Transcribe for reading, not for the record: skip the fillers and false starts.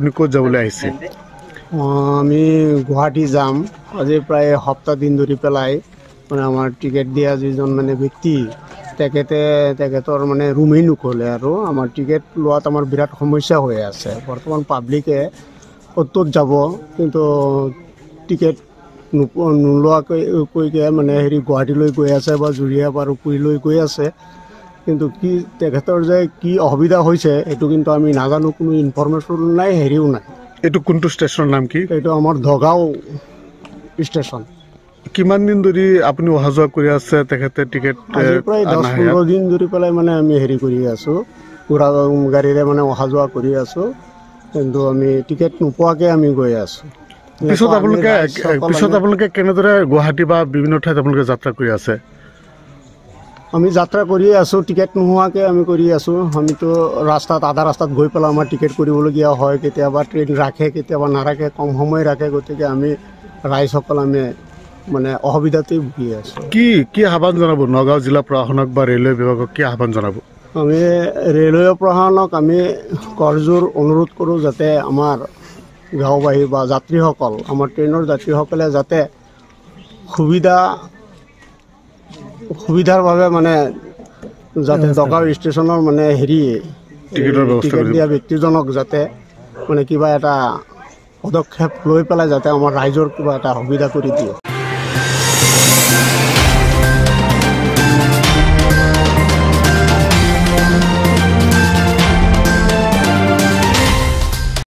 আপনি ক'ত যাবলৈ আহিছে? আমি গুৱাহাটী যাম আজি প্ৰায় সপ্তাহ দিন ধৰি পেলাই মানে আমাৰ টিকেট দিয়া যিজন মানে ব্যক্তি তেখেতৰ মানে ৰুমেই নুখলে আৰু আমাৰ টিকেট লোৱাত আমাৰ বিৰাট সমস্যা হৈ আছে। বৰ্তমান পাব্লিকে ক'ত যাব কিন্তু টিকেট নোলোৱাকৈ মানে গুৱাহাটীলৈ গৈ আছে বা জুৰিয়া বা ৰূপহীলৈ গৈ আছে, কিন্তু কি তেখেতৰ যে কি অসুবিধা হৈছে এইটো কিন্তু আমি নাজানো, কোনো ইনফৰমেশ্যন নাই, হেৰিও নাই। এইটো কোনটো ষ্টেচনৰ নাম কি? এইটো আমাৰ ধগাঁও ষ্টেচন। কিমান দিন ধৰি আপুনি অহা যোৱা কৰি আছে? তেখেতে টিকেট প্ৰায় 10-15 দিন ধৰি পেলাই মানে আমি হেৰি কৰি আছোঁ, ঘোঁৰা গাড়ীৰে মানে অহা যোৱা কৰি আছোঁ, কিন্তু আমি টিকেট নোপোৱাকৈ আমি গৈ আছোঁ। পিছত আপোনালোকে কেনেদৰে গুৱাহাটী বা বিভিন্ন ঠাইত আপোনালোকে যাত্ৰা কৰি আছে? আমি যাত্ৰা কৰিয়ে আছোঁ, টিকেট নোহোৱাকৈ আমি কৰি আছোঁ। আমিতো আধা ৰাস্তাত গৈ পেলাই আমাৰ টিকেট কৰিবলগীয়া হয়, কেতিয়াবা ট্ৰেইন ৰাখে, কেতিয়াবা নাৰাখে, কম সময় ৰাখে, গতিকে আমি ৰাইজসকল আমি মানে অসুবিধাতেই ভুগি আছোঁ। কি আহ্বান জনাব নগাঁও জিলা প্ৰশাসনক বা ৰেলৱে বিভাগক? কি আহ্বান জনাব? আমি ৰেলৱে প্ৰশাসনক আমি কৰজোৰ অনুৰোধ কৰোঁ যাতে আমাৰ গাঁওবাসী বা যাত্ৰীসকল, আমাৰ ট্ৰেইনৰ যাত্ৰীসকলে যাতে সুবিধাৰ বাবে মানে যাতে দগাঁও ষ্টেচনৰ মানে টিকেট দিয়া ব্যক্তিজনক যাতে মানে কিবা এটা পদক্ষেপ লৈ পেলাই যাতে আমাৰ ৰাইজৰ কিবা এটা সুবিধা কৰি দিয়ে।